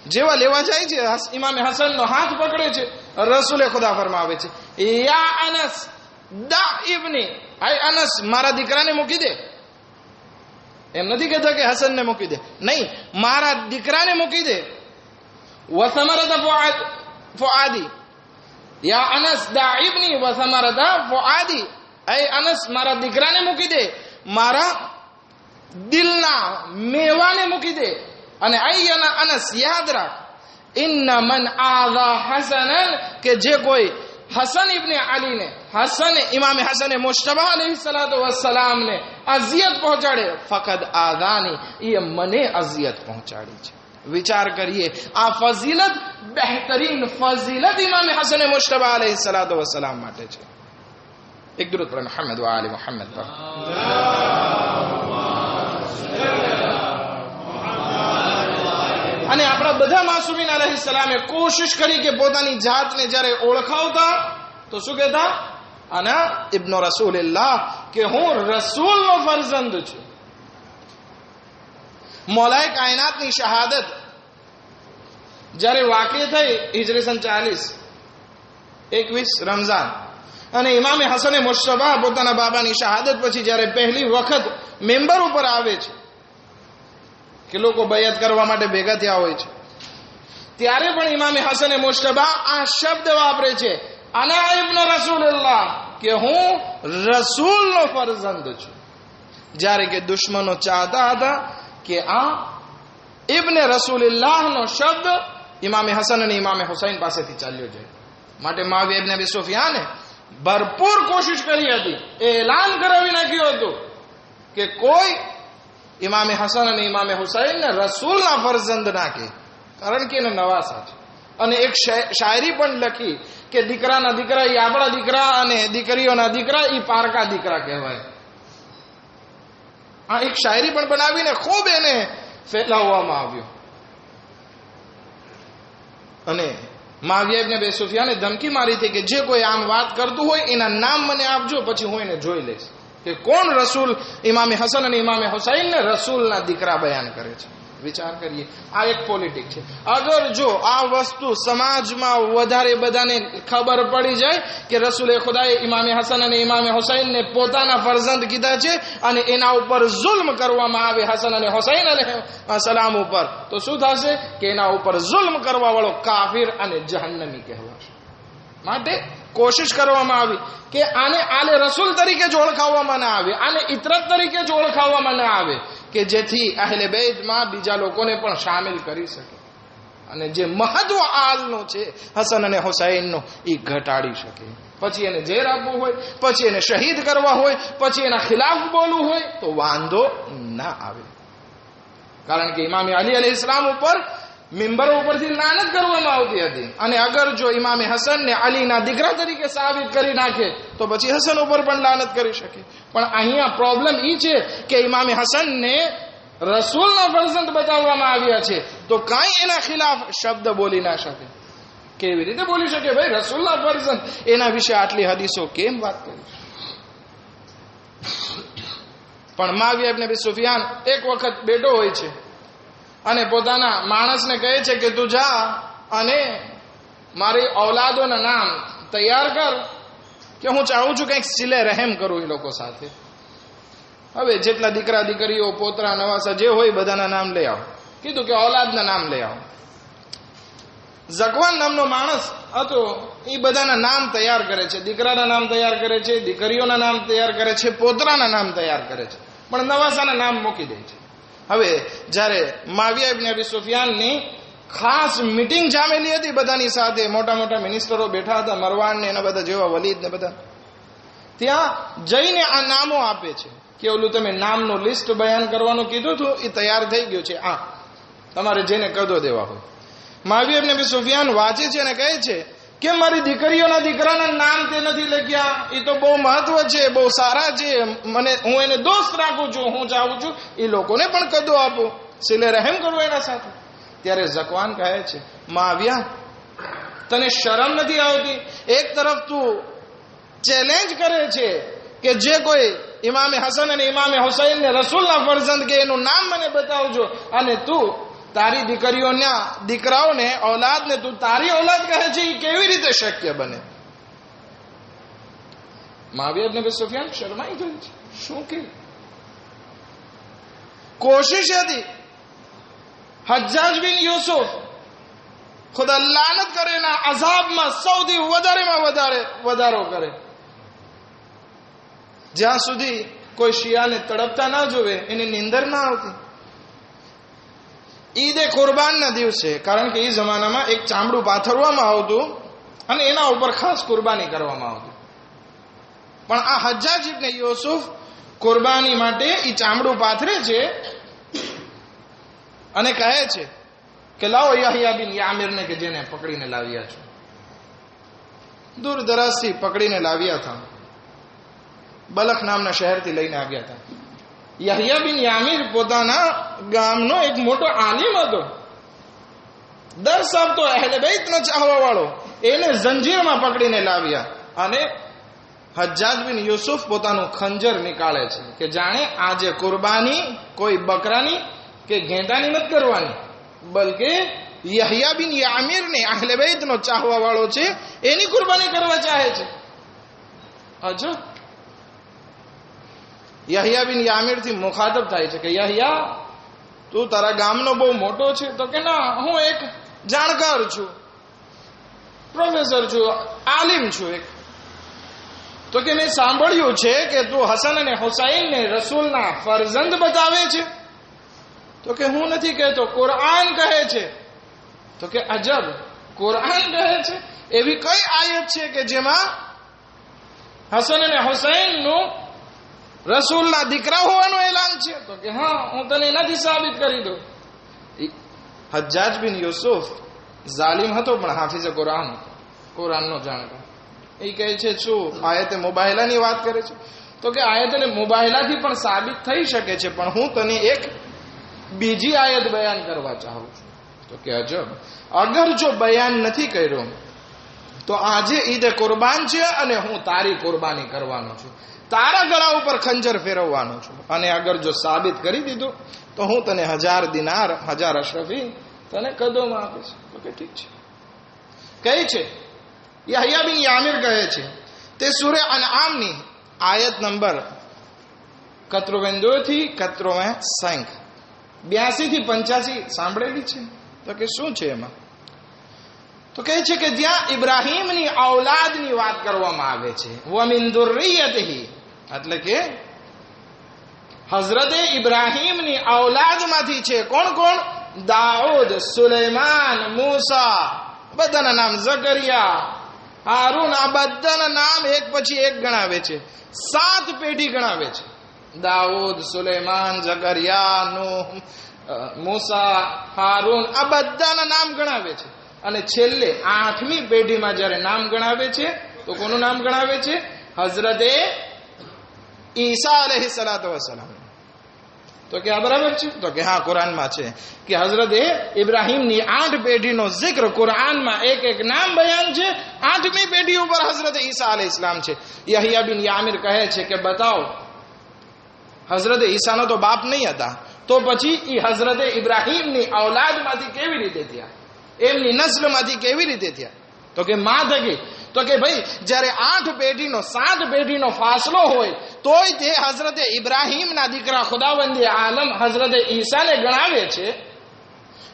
[SPEAKER 1] જેવા લેવા જાય છે ઇમામે હસનનો હાથ પકડે છે. રસૂલે ખુદા ફરમાવે છે યા અનસ દા ઇબ્ની, આય અનસ મારા દીકરાને મૂકી દે. એમ નથી કહેતા કે હસનને મૂકી દે, નહીં, મારા દીકરાને મૂકી દે. વસમરતા ફુઆદી, યા અનસ દા ઇબ્ની વસમરતા ફુઆદી, આય અનસ મારા દીકરાને મૂકી દે, મારા દિલના મેવાને મૂકી દે. અને અયના અનસ યાદ રાખ, ઇન્ના મન આઝા હસનન, કે જે કોઈ હસન ઇબ્ને અલીને, ઇમામે હસન મુશ્તબા અલૈહિસ્સલાતુ વસ્સલામને અઝિયત પહોંચાડે, ફકદ આઝાની, એ મને અઝિયત પહોંચાડી છે. વિચાર કરીએ, આ ફઝીલત, બહેતરીન ફઝીલત ઇમામે હસન મુશ્તબા અલૈહિસ્સલાતુ વસ્સલામ માટે છે. એક દરૂદ પર મુહમ્મદ વ આલી મુહમ્મદ પર. અને આપણા બધા માસૂમીન અલૈહિસ્સલામે કોશિશ કરી કે પોતાની જાતને જ્યારે ઓળખાવતા તો શું કહેતા? અના ઇબ્ન રસૂલિલ્લાહ, કે હું રસૂલનો ફરજંદ છું. મૌલાએ કાયનાતની શહાદત જ્યારે વાक़િ થઈ હિજરી સન 40 21 રમઝાન, અને ઇમામે હસન મુશ્તબા પોતાના બાબાની શહાદત પછી જ્યારે પહેલી વખત મેમ્બર ઉપર આવે છે કે લોકો બૈઅત કરવા માટે ભેગા થયા હોય છે, ત્યારે પણ ઇમામે હસન મુશ્તબા આ શબ્દ વાપરે છે, અના ઇબ્ન રસૂલિલ્લાહ, કે હું રસૂલનો ફરજંદ છું. જ્યારે કે દુશ્મનો ચાહતા હતા કે આ ઇબ્ન રસૂલિલ્લાહનો શબ્દ ઇમામે હસન અને ઇમામે હુસૈન પાસેથી ચાલ્યો જાય. માટે મુઆવિયા ઇબ્ન અબી સુફિયાને ભરપૂર કોશિશ કરી હતી, એલાન કરાવી નાખ્યું હતું કે કોઈ ઇમામે હસન અને ઇમામે હુસૈનને રસૂલના ફરજંદ ના કહે, કારણ કે એને નવાસા છે. અને એક શાયરી પણ લખી કે દીકરાના દીકરા એ આપણા દીકરા, અને દીકરીઓના દીકરા એ પારકા દીકરા કહેવાય. આ એક શાયરી પણ બનાવીને ખૂબ એને ફેલાવવામાં આવ્યો. અને મુઆવિયા ઇબ્ન અબી સુફિયાને ધમકી મારી હતી કે જે કોઈ આમ વાત કરતું હોય એના નામ મને આપજો, પછી હું એને જોઈ લઈશ કે કોણ રસૂલ ઇમામે હસન અને ઇમામે હુસૈનને રસૂલના દીકરા બયાન કરે છે. વિચાર કરીએ, આ એક પોલિટિક છે. અગર જો આ વસ્તુ સમાજમાં વધારે બધાને ખબર પડી જાય કે રસૂલે ખુદાએ ઇમામે હસન અને ઇમામે હુસૈનને પોતાના ફરજંદ કીધા છે અને એના ઉપર જુલ્મ કરવામાં આવે હસન અને હુસૈન અલૈહિસ્સલામ ઉપર, તો શું થશે કે એના ઉપર જુલ્મ કરવા વાળો કાફિર અને જહન્નમી કહેવાશે. માટે કોશિશ કરવામાં આવી કે આને આલે રસૂલ તરીકે જ ઓળખાવવામાં ના આવે, આને ઇતરત તરીકે જ ઓળખાવવામાં ના આવે, કે જેથી અહેલે બેતમાં બીજા લોકોને પણ શામિલ કરી શકે અને જે મહત્વ આલનો છે હસન અને હુસૈનનો એ ઘટાડી શકે. પછી એને ઝેર આપવું હોય, પછી એને શહીદ કરવા હોય, પછી એના ખિલાફ બોલવું હોય તો વાંધો ના આવે. કારણ કે ઇમામે અલી અલૈહિસ્સલામ ઉપર મિંબર ઉપરથી લાનત કરવામાં આવતી હતી, અને અગર જો ઇમામે હસનને અલીના દીકરા તરીકે સાબિત કરી નાખે તો પછી હસન ઉપર પણ લાનત કરી શકે. પણ અહીંયા પ્રોબ્લેમ એ છે કે ઇમામે હસનને રસૂલના ફરજંદ બતાવવામાં આવ્યા છે, તો કાંઈ એના ખિલાફ શબ્દ બોલી ના શકે. કેવી રીતે બોલી શકે? ભાઈ રસૂલના ફરજંદ, એના વિશે આટલી હદીસો કેમ વાત કરી? પણ મુઆવિયા ઇબ્ન અબી સુફિયાન એક વખત બેઠો હોય છે અને પોતાના માણસને કહે છે કે તું જા અને મારી ઔલાદોના નામ તૈયાર કર, કે હું ચાહું છું કંઈક સિલે રહેમ કરું એ લોકો સાથે. હવે જેટલા દીકરા દીકરીઓ, પોતરા નવાસા જે હોય બધાના નામ લઈ આવો. કીધું કે ઔલાદના નામ લઈ આવો. ઝકવાન નામનો માણસ હતો, એ બધાના નામ તૈયાર કરે છે, દીકરાના નામ તૈયાર કરે છે, દીકરીઓના નામ તૈયાર કરે છે, પોતરાના નામ તૈયાર કરે છે, પણ નવાસાના નામ મૂકી દે છે. હવે જ્યારે મુઆવિયા ઇબ્ન અબી સુફિયાનની ખાસ મીટિંગ જામેલી હતી બધાની સાથે, મોટા મોટા મિનિસ્ટરો બેઠા હતા, મરવાન ને એના બધા જેવા, વલીદ ને બધા, ત્યાં જઈને આ નામો આપે છે કે ઓલું તમે નામનું લિસ્ટ બયાન કરવાનું કીધું હતું એ તૈયાર થઈ ગયું છે, આ તમારે જેને કદો દેવા હોય. મુઆવિયા ઇબ્ન અબી સુફિયાન વાંચે છે અને કહે છે કે મારી દીકરીઓના દીકરાના નામ તે નથી લખ્યા, એ તો બહુ મહત્વ છે, બહુ સારા છે, હું એને દોસ્ત રાખું છું, હું ચાહું છું એ લોકોને પણ કદો આપું, સિલે રહેમ કરું એના સાથે. ત્યારે ઝકવાન કહે છે, મુઆવિયા તને શરમ નથી આવતી? એક તરફ તું ચેલેન્જ કરે છે કે જે કોઈ ઇમામે હસન અને ઇમામે હુસૈન ને રસૂલના ફરજંદ કે એનું નામ મને બતાવજો, અને તું તારી દીકરીઓના દીકરાઓને ઔલાદને તું તારી ઔલાદ કહે છે, એ કેવી રીતે શક્ય બને? મુઆવિયા ઇબ્ન અબી સુફિયાન શરમાઈ ગયું છે. શું કે કોશિશ હતી હજ્જાજ બિન યુસુફ ખુદા લાનત કરે ના અઝાબમાં સૌથી વધારેમાં વધારો કરે, જ્યાં સુધી કોઈ શિયાને તડપતા ના જોવે એની નીંદર ના આવતી. ઈદે કુરબાનના દિવસે, કારણ કે એ જમાનામાં એક ચામડું પાથરવામાં આવતું અને એના ઉપર ખાસ કુરબાની કરવામાં આવતી, પણ આ હજ્જાજ ઇબ્ન યુસુફ કુરબાની માટે એ ચામડું પાથરે છે અને કહે છે કે લાવો યહયા બિન યામિરને, કે જેને પકડીને લાવ્યા છો, દૂર દરાજથી પકડીને લાવ્યા હતા, બલખ નામના શહેરથી લઈને આવ્યા હતા. યહયા બિન યામિર પોતાના ગામનો એક મોટો આલિમ હતો, દર સાહેબ તો અહેલે બેતનો ચાહવા વાળો, એને જંજીરમાં પકડીને લાવ્યા. અને હજ્જાજ બિન યુસુફ પોતાનું ખંજર નીકાળે છે કે જાણે આજે કુરબાની કોઈ બકરાની કે ઘેટાની નથી કરવાની, બલકે યહયા બિન યામિર ને અહેલે બેતનો ચાહવા વાળો છે, એની કુરબાની કરવા ચાહે છે. અજો યહયા બિન યામિર થી મુખાતબ થાય છે કે યહયા તું તારા ગામનો બહુ મોટો છે? તો કે ના, હું એક જાણકાર છું, પ્રોફેસર છું, આલિમ છું એક. તો કે મેં સાંભળ્યું છે કે તું હસન અને હુસૈન ને રસૂલના ફરજંદ બતાવે છે. તો કે હું નથી કહેતો, કુરઆન કહે છે. તો કે અજબ, કુરઆન કહે છે? એવી કઈ આયત છે કે જેમાં હસન અને હુસૈન નું રસૂલના દીકરા હોવાનું એલાન છે? તો કે હા, હું તને એનાથી સાબિત કરી દઉં. હજ્જાજ બિન યુસુફ જાલિમ હતો પણ હાફિઝે કુરઆન હતો, કુરઆનનો જાણકાર. એ કહે છે શું આયતે મુબાહિલાની વાત કરે છે? તો કે આયત અને મુબાહિલાથી પણ સાબિત થઈ શકે છે, પણ હું તને એક બીજી આયત બયાન કરવા ચાહું છું. તો કે અજબ, અગર જો બયાન નથી કર્યો તો આજે ઈદે કુરબાન છે અને હું તારી કુરબાની કરવાનો છું, તારા ગળા ઉપર ખંજર ફેરવવાનો છું, અને અગર જો સાબિત કરી દીધું તો હું તને 1000 દિનાર 1000 અશરફી તને કદોમાં આપીશ. તો કે ઠીક છે. કહે છે યહયા બિન યામિર કહે છે તે સૂરે અનઆમની આયત નંબર 82 થી 85 82 થી 85 સાંભળેલી છે? તો કે શું છે એમાં? તો કહે છે કે જ્યાં ઇબ્રાહીમની ઔલાદની વાત કરવામાં આવે છે, વમિન દુર્રિયતિહી, એટલે કે હઝરતે ઇબ્રાહીમની ઔલાદમાંથી છે. કોણ કોણ? દાઉદ, સુલેમાન, મૂસા, બધાના નામ, ઝકરિયા, હારૂન, આ બધાના નામ એક પછી એક ગણાવે છે, 7 પેઢી ગણાવે છે. દાઉદ, સુલેમાન, ઝકરિયા, નૂહ, મૂસા, હારૂન, આ બધાના નામ ગણાવે છે. અને છેલ્લે 8મી પેઢીમાં જ્યારે નામ ગણાવે છે તો કોનું નામ ગણાવે છે? હઝરતે ઈસા અલૈહિ સલાતુ વસલામ. તો કે આ બરાબર છે? તો કે હા, કુરાનમાં છે કે હઝરતે ઇબ્રાહીમની 8 પેઢીનો જિક્ર કુરાનમાં એક એક નામ બયાન છે. 8મી પેઢી ઉપર હઝરતે ઈસા અલૈહિ સલામ છે. યહયા બિન યામિર કહે છે કે બતાવો, હઝરતે ઈસાનો તો બાપ નહીં હતા, તો પછી એ હઝરતે ઇબ્રાહીમની ઔલાદમાંથી કેવી રીતે થયા, એમની નસ્લમાંથી કેવી રીતે થયા? તો કે માં થકી. તો કે ભાઈ, જ્યારે 8 પેઢીનો 7 પેઢીનો ફાસલો હોય તોય તે હઝરતે ઇબ્રાહીમના દીકરા ખુદાવંદે આલમ હઝરતે ઈસાને ગણાવે છે,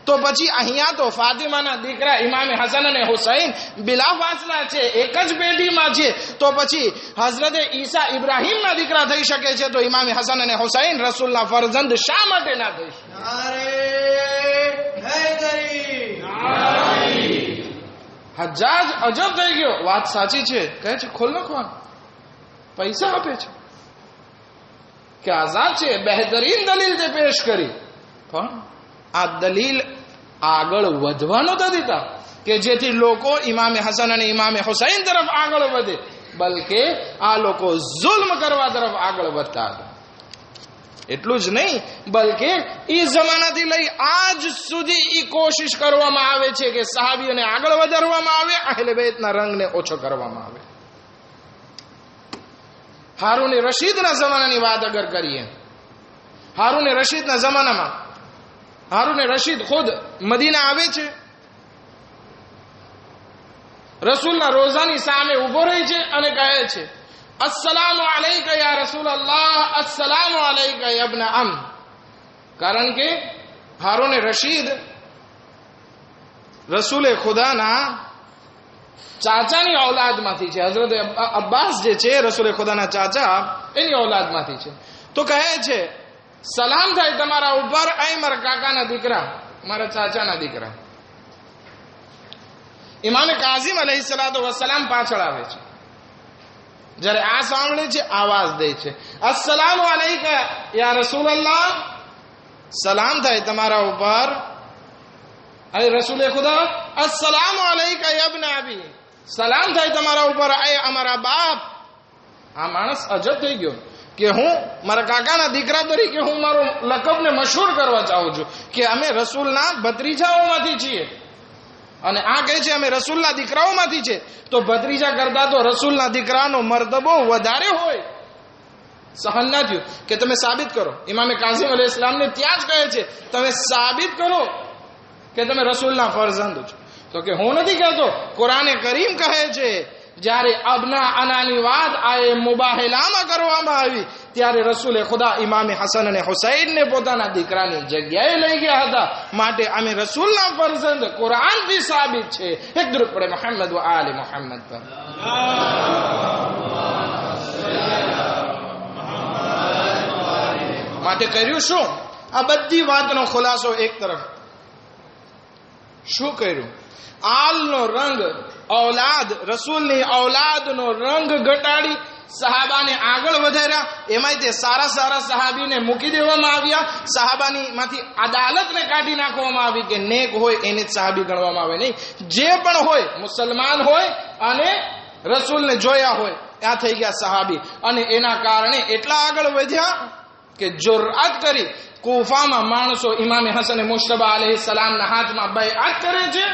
[SPEAKER 1] તો પછી અહીંયા તો ફાતિમાના દીકરા ઇમામે હસન અને હુસૈન બિલા ફાસલા છે, એક જ પેઢીમાં છે. તો પછી હઝરતે ઈસા ઇબ્રાહીમના દીકરા થઈ શકે છે, તો ઇમામે હસન અને હુસૈન રસૂલના ફરજંદ શા માટે ના થઈ શકે? હજ્જાજ અજબ થઈ ગયો. વાત સાચી છે, કહે છે ખોલ નાખવાનું, પૈસા આપે છે કે આઝાદ છે. બહેતરીન દલીલ તે પેશ કરી, પણ આ દલીલ આગળ વધવા નહોતા દેતા કે જેથી લોકો ઇમામે હસન અને ઇમામે હુસૈન તરફ આગળ વધે, બલકે આ લોકો જુલ્મ કરવા તરફ આગળ વધતા હતા. એટલું જ નહીં, બલકે એ જમાનાથી લઈ આજ સુધી એ કોશિશ કરવામાં આવે છે કે સહાબીઓને આગળ વધારવામાં આવે, અહેલે બેતના રંગને ઓછો કરવામાં આવે. હારૂન રશીદના જમાનાની વાત અગર કરીએ, હારૂન રશીદના જમાનામાં હારૂન રશીદ ખુદ મદીના આવે છે, રસૂલના રોઝાની સામે ઉભો રહી છે અને કહે છે અસ્સલામુ અલૈકા યા રસૂલલ્લાહ, અસ્સલામુ અલૈકા યા ઇબ્ન અમ. કારણ કે હારૂન રશીદ રસૂલે ખુદાના ચાચાની ઔલાદમાંથી છે. હઝરત અબ્બાસ જે છે રસૂલે ખુદાના ચાચા, એની ઔલાદમાંથી છે. તો કહે છે સલામ થાય તમારા ઉપર, અહીં મારા કાકાના દીકરા, મારા ચાચાના દીકરા. ઇમામે કાઝિમ અલૈહિસ્સલાતુ વસ્સલામ પાછળ આવે છે. જ્યારે આ સાંભળે છે, આવાજ દે છે અસ્સલામુ અલૈકા યા રસૂલલ્લાહ, સલામ થાય તમારા ઉપર. અરે રસૂલે ખુદા, અસ્સલામુ અલૈકા યા ઇબ્ન અબી, સલામ થાય તમારા ઉપર, એ અમારા બાપ. આ માણસ અજબ થઈ ગયો કે હું મારા કાકાના દીકરા તરીકે હું મારો લકબને મશહૂર કરવા ચાહું છું કે અમે રસૂલના ભત્રીજાઓમાંથી છીએ, અને આ કહે છે અમે રસૂલના દીકરાઓમાંથી છે. તો ભત્રીજા કરતા તો રસૂલના દીકરાનો મર્તબો વધારે હોય. સહન ના થયું કે તમે સાબિત કરો. ઇમામે કાઝિમ અલૈહિસ્સલામને ત્યાં જ કહે છે તમે સાબિત કરો કે તમે રસૂલના ફરજંદ છો. તો કે હું નથી કહેતો, કુરાને કરીમ કહે છે જ્યારે અબના અનાની વાત આ મુબાહેલામાં કરવામાં આવી ત્યારે રસૂલે ખુદા ઇમામે હસન અને હુસૈનને પોતાના દીકરાની જગ્યાએ લઈ ગયા હતા. માટે અમે રસૂલના ફરજંદ કુરાનથી સાબિત છે. એક દરૂદ પડે મુહમ્મદ વ આલે મુહમ્મદ પર. માટે કર્યું શું? આ બધી વાતનો ખુલાસો એક તરફ. શું કર્યું? આલનો રંગ, ઔલાદ, રસૂલની ઔલાદનો રંગ ઘટાડી સહાબાને આગળ વધાર્યા. એમાંય તે સારા સારા સહાબીને મૂકી દેવામાં આવ્યા. સહાબાની માંથી અદાલતને કાઢી નાખવામાં આવી કે નેક હોય એને જ સહાબી ગણવામાં આવે નહીં. જે પણ હોય, મુસલમાન હોય અને રસૂલને જોયા હોય, આ થઈ ગયા સહાબી. અને એના કારણે એટલા આગળ વધ્યા કે જુરઅત કરી કૂફામાં માણસો ઇમામે હસન મુશ્તબા અલૈહિસ્સલામના હાથમાં બૈઅત કરે છે.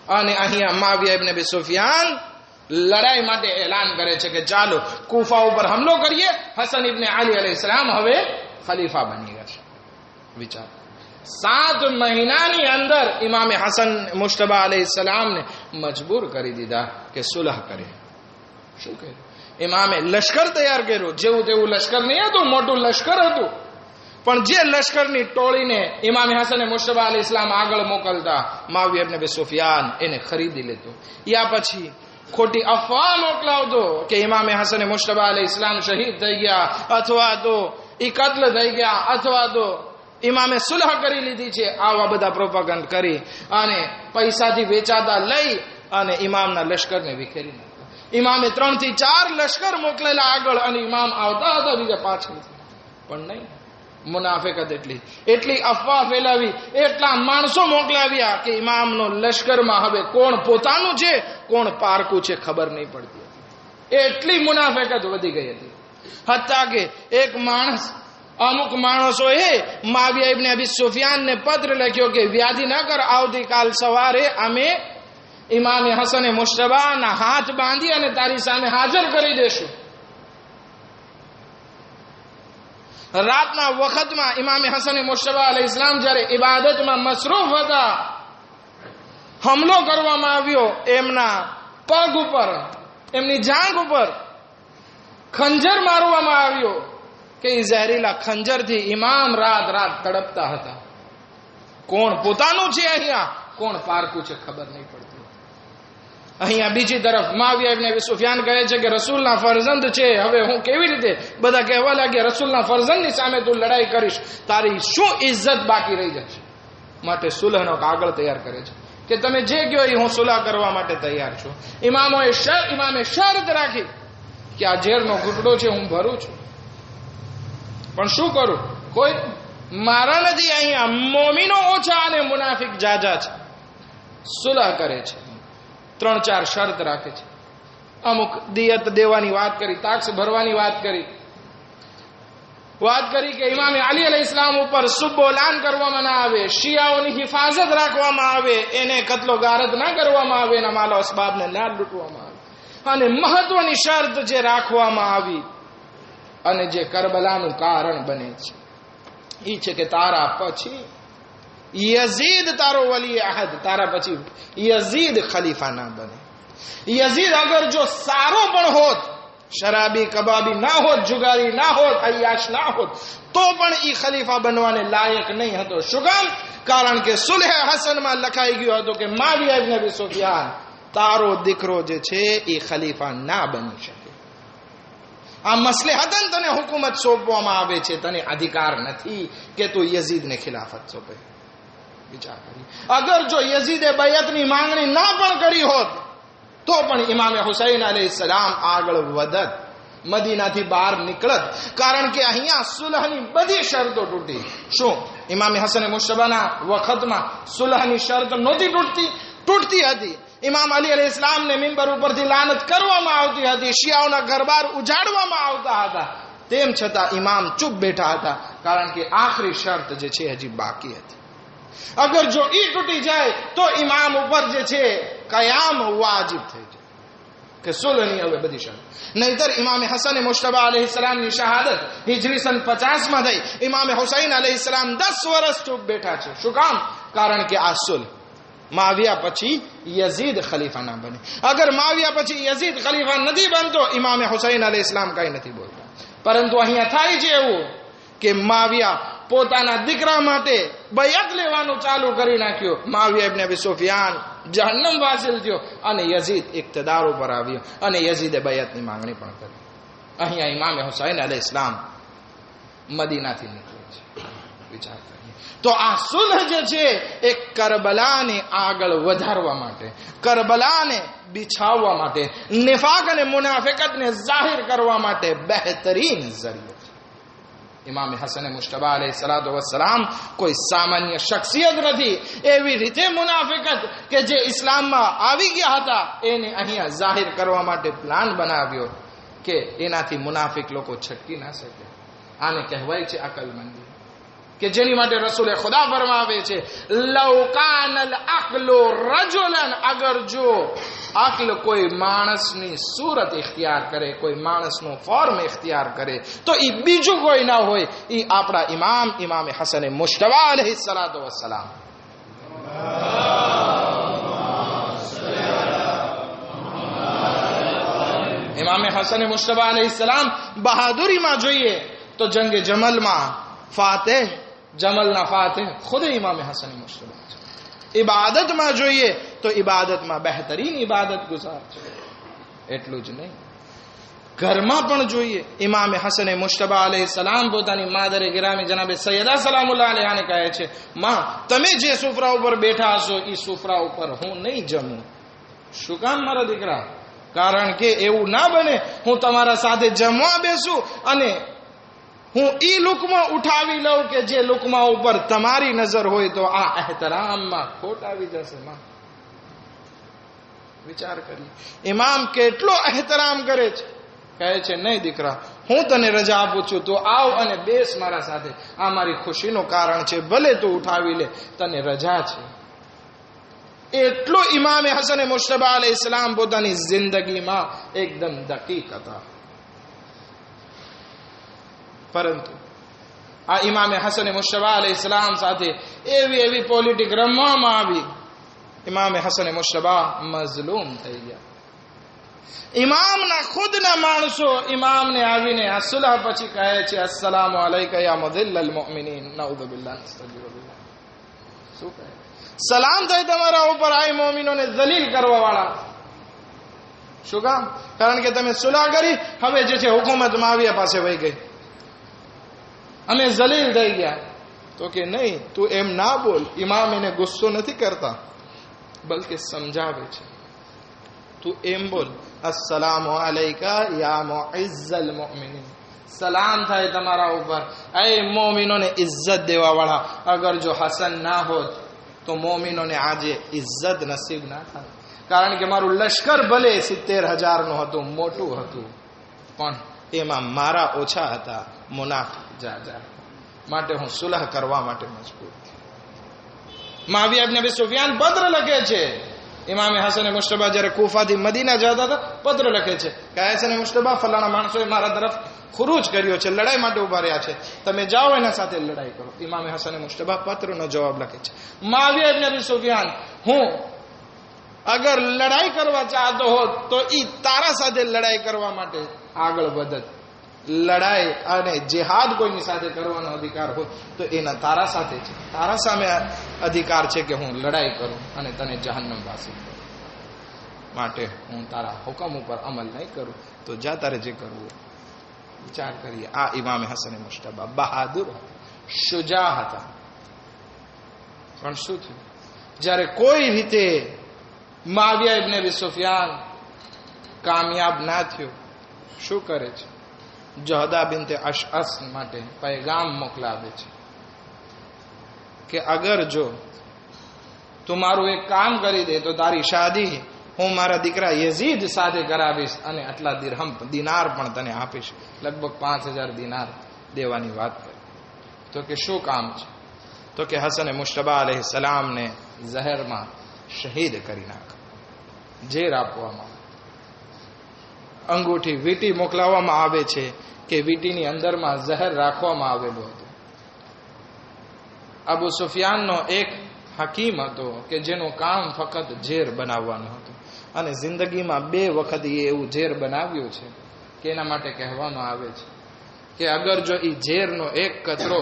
[SPEAKER 1] અને અહીંયા મુઆવિયા ઇબ્ન અબી સુફિયાન લડાઈ માટે એલાન કરે છે કે ચાલો કૂફા ઉપર હુમલો કરીએ. હસન ઇબ્ન અલી અલૈહિસ્સલામ હવે ખલીફા બની ગયા છે. વિચાર, 7 મહિનાની અંદર ઇમામે હસન મુશ્તબા અલૈહિસ્સલામને મજબૂર કરી દીધા કે સુલહ કરે. શું કર્યું? ઇમામે લશ્કર તૈયાર કર્યો. જેવું તેવું લશ્કર નહીં હતું, મોટું લશ્કર હતું, પણ જે લશ્કરની ટોળીને ઇમામે હસન મુશ્તબા અલૈહિસ્સલામ આગળ મોકલતા મુઆવિયા ઇબ્ન અબી સુફિયાન એને ખરીદી લેતો. યા પછી ખોટી અફવા મોકલાવતો કે ઇમામે હસન મુશ્તબા અલૈહિસ્સલામ શહીદ થઈ ગયા, અથવા તો એ કત્લ થઈ ગયા, અથવા તો ઇમામે સુલહ કરી લીધી છે. આવા બધા પ્રોપગન્ડ કરી અને પૈસાથી વેચાતા લઈ અને ઇમામના લશ્કરને વિખેરી નાખતા. ઇમામે 3 થી 4 લશ્કર મોકલેલા આગળ, અને ઇમામ આવતા હતા બીજા પાછળથી. પણ નહીં, મુનાફિકત એટલી અફવા ફેલાવી, એટલા માણસો મોકલાવ્યા કે ઇમામનો લશ્કરમાં હવે કોણ પોતાનું છે કોણ પારકું છે ખબર નહીં પડતી હતી. એટલી મુનાફિકત વધી ગઈ હતી. હત્તા કે એક માણસ, અમુક માણસોએ મુઆવિયા ઇબ્ન અબી સુફિયાનને પત્ર લખ્યો કે વ્યાધિનગર આવતીકાલ સવારે અમે ઇમામે હસન મુશ્તબાના હાથ બાંધી અને તારી સામે હાજર કરી દેશું. રાતના વખતમાં ઇમામે હસન મુશ્તબા અલૈહિસ્સલામ જ્યારે ઇબાદતમાં મસરૂફ હતા, હુમલો કરવામાં આવ્યો એમના પગ ઉપર, એમની જાંઘ ઉપર ખંજર મારવામાં આવ્યો કે એ ઝહેરીલા ખંજરથી ઇમામ રાત રાત તડપતા હતા. કોણ પોતાનું છે અહીંયા, કોણ પારકું છે ખબર નહીં પડતી. અહીંયા બીજી તરફ મુઆવિયા ઇબ્ન અબી સુફિયાન કહે છે કે રસૂલના ફરજંદ છે, હવે હું કેવી રીતે, બધા કહેવા લાગ્યા રસૂલના ફરજંદની સામે તું લડાઈ કરીશ, તારી શું ઇજ્જત બાકી રહી જશે. માટે સુલહનો કાગળ તૈયાર કરે છે કે તમે જે કહો એ હું સુલહ કરવા માટે તૈયાર છું. ઇમામે શરત રાખી કે આ ઝેરનો ઘૂંટડો છે હું ભરું છું, પણ શું કરું, કોઈ મારા નથી, અહીંયા મોમીનો ઓછા અને મુનાફિક જાજા છે. સુલહ કરે છે, 3-4 શરત રાખે છે. અમુક દિયત દેવાની વાત કરી, તાક્સ ભરવાની વાત કરી કે ઇમામે અલી અલૈહિસ્સલામ ઉપર સુબોલાન કરવામાં ના આવે, શિયાઓની હિફાજત રાખવામાં આવે, એને કતલો ગારત ના કરવામાં આવે, એના માલો અસબાબને ના લૂંટવામાં આવે. અને મહત્વની શરત જે રાખવામાં આવી અને જે કરબલાનું કારણ બને છે એ છે કે તારા પછી યઝીદ તારો વલી અહદ, તારા પછી યઝીદ ખલીફા ના બને. યઝીદ અગર જો સારો પણ હોત, શરાબી કબાબી ના હોત, જુગારી ના હોત, અય્યાશ ના હોત, તો પણ એ ખલીફા બનવાને લાયક નહીં હતો. શું કામ? કારણ કે સુલહ હસનમાં લખાઈ ગયું હતું કે મુઆવિયા ઇબ્ન અબી સુફિયાન તારો દીકરો જે છે એ ખલીફા ના બની શકે. આ મસલહતન તને હુકુમત સોંપવામાં આવે છે, તને અધિકાર નથી કે તું યઝીદને ખિલાફત સોંપે. વિચાર કરી, અગર જો યઝીદે બૈઅતની માંગણી ના પણ કરી હોત તો પણ ઇમામે હુસૈન અલૈહિસ્સલામ આગળ વધત, મદીનાથી બહાર નીકળત. કારણ કે અહીંયા સુલહની બધી શરતો તૂટી. શું ઇમામે હસન મુશ્તબાના વખતમાં સુલહની શરત નહોતી તૂટતી હતી. ઇમામ અલી અલૈહિસ્સલામને મિંબર ઉપરથી લાનત કરવામાં આવતી હતી, શિયાઓના ઘરબાર ઉજાડવામાં આવતા હતા, તેમ છતાં ઇમામ ચૂપ બેઠા હતા, કારણ કે આખરી શરત જે છે હજી બાકી હતી. અગર જો ઈ તૂટી જાય તો ઇમામ ઉપર જે છે કયામ વાજિબ થઈ જાય કે સુલહની હવે બધી શરત. નહીતર ઇમામે હસન મુશ્તબા અલૈહિસ્સલામની શહાદત હિજરી સન 50 માં થઈ. ઇમામે હુસૈન અલૈહિસ્સલામ 10 વર્ષ ચૂપ બેઠા છે. શું કામ? કારણ કે આ સુલહ મુઆવિયા પછી યઝીદ ખલીફા ના બને. અગર મુઆવિયા પછી યઝીદ ખલીફા નથી બનતો, ઇમામે હુસૈન અલૈહિસ્સલામ કઈ નથી બોલતા. પરંતુ અહીંયા થાય છે એવું કે મુઆવિયા પોતાના દીકરા માટે બૈઅત લેવાનું ચાલુ કરી નાખ્યું. મુઆવિયા ઇબ્ન અબી સુફિયાન જહન્નમ વાસિલ થયો અને યઝીદ ઇક્તદાર ઉપર આવ્યો અને યઝીદે બૈઅતની માંગણી પણ કરી. અહીંયા ઇમામે હુસૈન અલૈહિસ્સલામ મદીનાથી નીકળે છે. વિચાર કરીએ તો આ સુલહ જે છે એ કરબલાને આગળ વધારવા માટે, કરબલાને બિછાવવા માટે, નિફાક અને મુનાફિકતને જાહેર કરવા માટે બહેતરીન ઝરિયો. ઇમામ હસન મુશ્તબા અલૈહિસ્સલાતુ વસ્સલામ કોઈ સામાન્ય શખ્સિયત નથી. એવી રીતે મુનાફિકત કે જે ઇસ્લામમાં આવી ગયા હતા એને અહીંયા જાહેર કરવા માટે પ્લાન બનાવ્યો કે એનાથી મુનાફિક લોકો છટકી ના શકે. આને કહેવાય છે અકલમંદી, કે જેની માટે રસૂલે ખુદા ફરમાવે છે લવ કાનલ અક્લુ રજુલન, અગર જો અક્લ કોઈ માણસની સૂરત ઇખ્તિયાર કરે, કોઈ માણસનો ફોર્મ ઇખ્તિયાર કરે, તો એ બીજું કોઈ ના હોય, એ આપણા ઇમામે હસન મુશ્તબા અલૈહિસ્સલાતુ વસ્સલામ. ઇમામે હસન મુશ્તબા અલૈહિસ્સલામ બહાદુરીમાં જોઈએ તો જંગે જમલમાં ફાતેહ, જમલના ફાતેહ ખુદ ઇમામે હસન મુશ્તબા છે. ઇબાદતમાં જોઈએ તો ઇબાદતમાં બહેતરીન ઇબાદત ગુજાર છે. એટલું જ નહીં, ઘરમાં પણ જોઈએ ઇમામે હસન મુશ્તબા અલૈહિસ્સલામ પોતાની માદરે ગિરામી જનાબે સૈયદા સલામુલ્લાહ અલૈહાને કહે છે, માં તમે જે સુફરા ઉપર બેઠા હશો એ સુફરા ઉપર હું નહીં જમું. શું કામ મારા દીકરા? કારણ કે એવું ના બને હું તમારા સાથે જમવા બેસું અને હું ઈ લુકમા ઉઠાવી લઉં કે જે લુકમા ઉપર તમારી નજર હોય તો આ એહતરામમાં ખોટ આવી જશે. માં વિચાર કરી, ઇમામ કેટલો એહતરામ કરે છે. કહે છે નહીં દીકરા, હું તને રજા આપું છું, તો આવ અને બેસ મારા સાથે, આ મારી ખુશીનું કારણ છે, ભલે તું ઉઠાવી લે, તને રજા છે. એટલો ઇમામે હસન મુશ્તબા અલૈહિસ્સલામ પોતાની જિંદગીમાં એકદમ દકીક હતા. પરંતુ આ ઇમામે હસન મુશ્તબા અલૈહિસ્સલામ સાથે એવી પોલિટિક રમવામાં આવી, ઇમામે હસન મુશ્તબા મઝલૂમ થઈ ગયા. ઇમામના ખુદના માણસો ઇમામને આવીને આ સુલહ પછી કહે છે, અસ્સલામુ અલૈકા યા મુદિલ્લલ મુમિનીન, નઉઝુ બિલ્લાહ, નસ્તગફિરુલ્લાહ. શું કહે? સલામ થાય તમારા ઉપર આ મોમિનોને જલીલ કરવા વાળા. શું કામ? કારણ કે તમે સુલહ કરી, હવે જે છે હુકુમત માવિયા પાસે વહી ગઈ, અમે જલીલ થઈ ગયા. તો કે નહીં, તું એમ ના બોલ. ઇમામ એને ગુસ્સો નથી કરતા, બલકે સમજાવે છે. તું એમ બોલ, અસ્સલામુ અલૈકા યા મુઇઝ્ઝલ મુમિનીન. સલામ થાય તમારા ઉપર એ મોમિનોને ઇજ્જત દેવા વાળા. અગર જો હસન ના હોત તો મોમિનોને આજે ઇજ્જત નસીબ ના થાય. કારણ કે મારું લશ્કર ભલે 70,000 નું હતું, મોટું હતું, પણ એમાં મારા ઓછા હતા, મુનાફિક જાજા. માટે હું સુલહ કરવા માટે મજબૂર છું. મુઆવિયા ઇબ્ન અબી સુફિયાન પત્ર લખે છે. ઇમામે હસન મુશ્તબા જ્યારે કૂફાથી મદીના જતા હતા, પત્ર લખે છે કે હસન મુશ્તબા ફલાણા માણસોએ મારા તરફ ખુરૂજ કર્યો છે, લડાઈ માટે ઉભા રહ્યા છે, તમે જાઓ એના સાથે લડાઈ કરો. ઇમામે હસન મુશ્તબા પત્રનો જવાબ લખે છે, મુઆવિયા ઇબ્ન અબી સુફિયાન, હું અગર લડાઈ કરવા ચાહતો હોત તો ઈ તારા સાથે લડાઈ કરવા માટે આગળ વધત. લડાઈ અને જિહાદ કોઈની સાથે કરવાનો અધિકાર હોય તો એના તારા સાથે છે. તારા સામે અધિકાર છે કે હું લડાઈ કરું અને તને જહન્નમ વાસી કરું. માટે હું તારા હુકમ ઉપર અમલ નહીં કરું. તો જા, તારે જે કરવું વિચાર કરીએ. આ ઇમામે હસન મુશ્તબા બહાદુર, શુજા હતા. પણ શું થયું? જ્યારે કોઈ રીતે મુઆવિયા ઇબ્ન અબી સુફિયાન કામયાબ ના થયો, શું કરે છે? જહદા બિન્તે અશઅસ માટે પૈગામ મોકલાવે છે કે અગર જો તું મારું એક કામ કરી દે તો તારી શાદી હું મારા દીકરા યઝીદ સાથે કરાવીશ અને આટલા દિનાર પણ તને આપીશ. લગભગ 5,000 દિનાર દેવાની વાત કરી. તો કે શું કામ છે? તો કે હસન મુશ્તબા અલૈહિ સલામને ઝહેરમાં શહીદ કરી નાખ, ઝેર આપવામાં, અંગૂઠી વીંટી મોકલાવવામાં આવે છે કે વીંટીની અંદરમાં ઝહેર રાખવામાં આવેલું હતું. અબુ સુફિયાનનો એક હકીમ હતો કે જેનું કામ ફક્ત ઝેર બનાવવાનું હતું, અને જિંદગીમાં 2 વખત એ એવું ઝેર બનાવ્યું છે કે એના માટે કહેવામાં આવે છે કે અગર જો એ ઝેરનો એક કચરો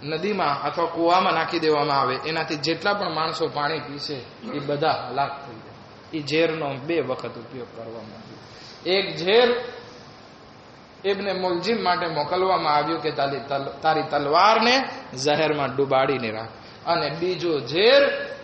[SPEAKER 1] નદીમાં અથવા કૂવામાં નાખી દેવામાં આવે, એનાથી જેટલા પણ માણસો પાણી પીશે એ બધા હલાક થઈ જાય. એ ઝેરનો 2 વખત ઉપયોગ કરવામાં આવ્યો. એક ઝેર ઇબ્ન મુલજીમ માટે મોકલવામાં આવ્યું કે તારી તલવારને ઝહેરમાં ડુબાડીને રાખ, અને બીજો ઝેર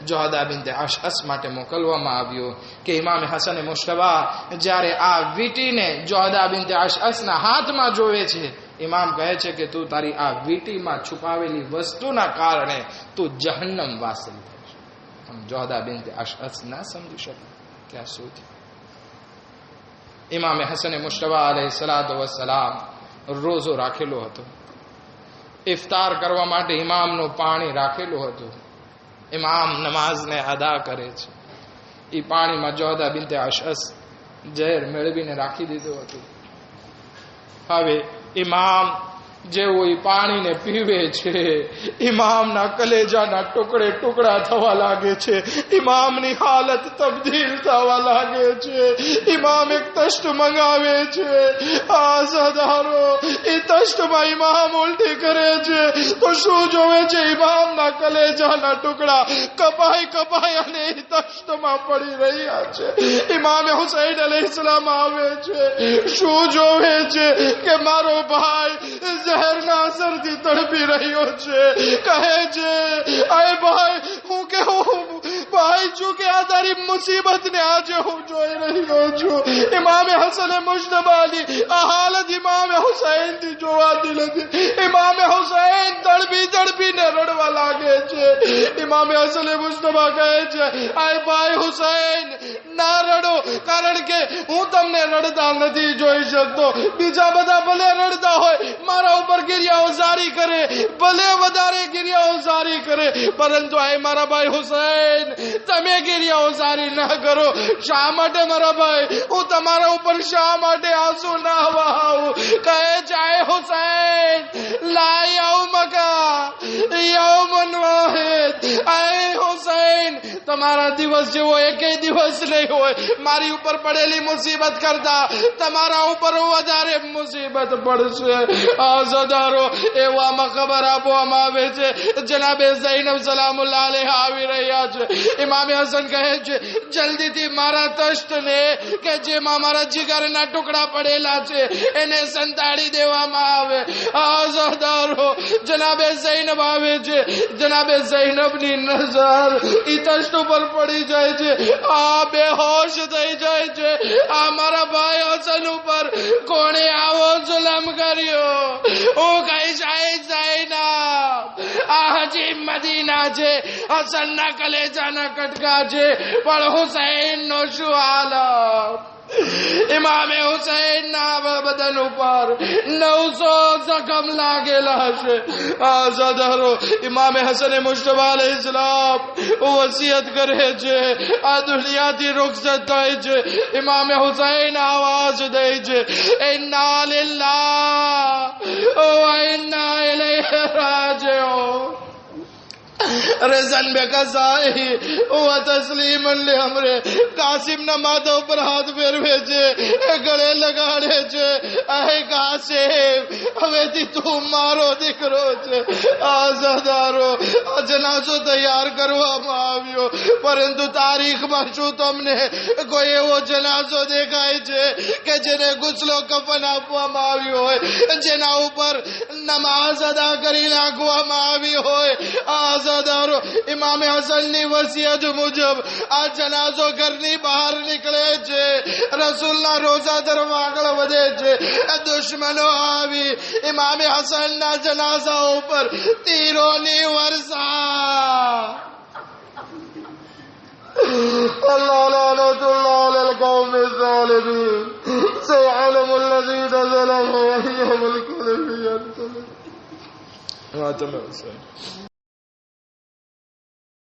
[SPEAKER 1] જહદા બિન્તે અશઅસ માટે મોકલવામાં આવ્યો કે ઇમામે હસન મુશ્તબા જ્યારે આ વીંટીને જહદા બિન્તે અશઅસના હાથમાં જોવે છે, ઇમામ કહે છે કે તું તારી આ વીંટીમાં છુપાવેલી વસ્તુના કારણે તું જહન્નમ વાસી થઈશ. પણ જહદા બિન્તે અશઅસ ના સમજી શકે કે આ શું થયું. ઇમામે હસન મુશ્તબા અલૈહિસ્સલાતુ વસ્સલામ રોઝો રાખેલો હતો. ઇફતાર કરવા માટે ઇમામનું પાણી રાખેલું હતું. ઇમામ નમાઝને અદા કરે છે. એ પાણીમાં જહદા બિન્તે અશઅસ ઝેર મેળવીને રાખી દીધું હતું. હવે ઇમામ જેવું એ પાણીને પીવે છે, ઇમામના કલેજાના ટુકડે ટુકડા થવા લાગે છે. ઇમામની હાલત તબદીલ થવા લાગે છે. ઇમામ એક તશ્ત મંગાવે છે. આઝાદારો એ તશ્તમાં ઇમામ ઉલટી કરે છે તો શું જોવે છે? ઇમામના કલેજાના ટુકડા કપાઈ કપાઈ અને એ તશ્તમાં પડી રહ્યા છે. ઇમામે હુસૈન અલૈહિસ્સલામ આવે છે. શું જોવે છે કે મારો ભાઈ ઝહેરના અસરથી તડપી રહ્યો છે. કહે છે, અરે ભાઈ, હું કેવું ભાઈ છું કે આ તારી મુસીબતને આજે હું જોઈ રહ્યો છું. ઇમામે હસન મુશ્તબાની આ હાલત ઇમામે હુસૈન થી જોવાતી નથી. ઇમામે હુસૈન તડપી તડપીને રડવા લાગે છે. ઇમામે હસન મુશ્તબા કહે છે, અરે ભાઈ હુસૈન, ના રડો, કારણ કે હું તમને રડતા નથી જોઈ શકતો. બીજા બધા ભલે રડતા હોય, મારા ઉપર ગિરિયાઓ જારી કરે, ભલે વધારે ગિરિયાઓ જારી કરે, પરંતુ આ મારા ભાઈ હુસૈન, તમે ગિરિયાઓ જારી ના કરો. શા માટે મારા ભાઈ? હું તમારા ઉપર શા માટે આંસુ ના વહાવું? કહે જાય હુસૈન, લા યૌમકા યૌમન વાહિદ. આય હુસૈન, તમારા દિવસ જેવો એકેય દિવસ નહીં હોય. મારી ઉપર પડેલી મુસીબત કરતા તમારા ઉપર વધારે મુસીબત પડશે. આઝાદારો એવામાં ખબર આપવામાં આવે છે જનાબે ઝૈનબ સલામુલ્લાહ અલૈહા આવી રહ્યા છે. ઇમામે હસન કહે છે જલ્દીથી મારા તશ્તને કે જેમાં મારા જીગરના ટુકડા પડેલા છે એને સંતાડી દેવામાં આવે. આઝાદારો જનાબે ઝૈનબ આવે છે. જનાબે ઝૈનબની નજર ઈ તશ્ત ઉપર પડી જાય છે. આ બેહોશ થઈ જાય છે. આ મારા ભાઈ હસન ઉપર કોણે આવો જુલમ કર્યો? હું કઈ શાહિદ ઝૈનબ આ હજી મદીના છે. હસનના કલેજાના કટકા છે પણ હુસૈન નો શું હાલત? ઇમામે હુસૈન ના બદન ઉપર 900 જખમ લાગેલા હશે. આઝાદારો ઇમામે હસને મુશ્તબા અલૈહિસ્સલામ વસિયત કરે છે. આ દુનિયાથી રૂખસત થાય છે. ઇમામે હુસૈન આવાજ દે છે ઇન્ના લિલ્લાહ વ ઇન્ના ઇલૈહિ રાજીઉન. રઝન બેકસાઈ ઓ તસ્લીમન લે હમરે કાસિમના માથા ઉપર હાથ ફેરવે છે, ગળે લગાડે છે. અહે કાસિમ હવેથી તું મારો દીકરો છે. આઝાદારો જનાઝો તૈયાર કરવામાં આવ્યો પરંતુ તારીખમાં શું તમને કોઈ એવો જનાઝો દેખાય છે કે જેને ગુસ્લો કફન આપવામાં આવ્યો હોય, જેના ઉપર નમાઝ અદા કરી નાખવામાં આવી હોય? આઝાદારો ઇમામે હસનની વસિયત મુજબ આ જનાઝો ઘરની બહાર નીકળે છે. રસૂલના રોઝા તરફ આગળ વધે છે. દુશ્મનો આવી ઇમામે હસનના જનાઝા ઉપર તીરોની વર્ષા. અલ્લાહ લાનતુલ્લાહ અલલ કૌમિ ઝાલિમીન સયઅલમુલ લઝીના ઝલમુ યહમુલ કાફિરિયન.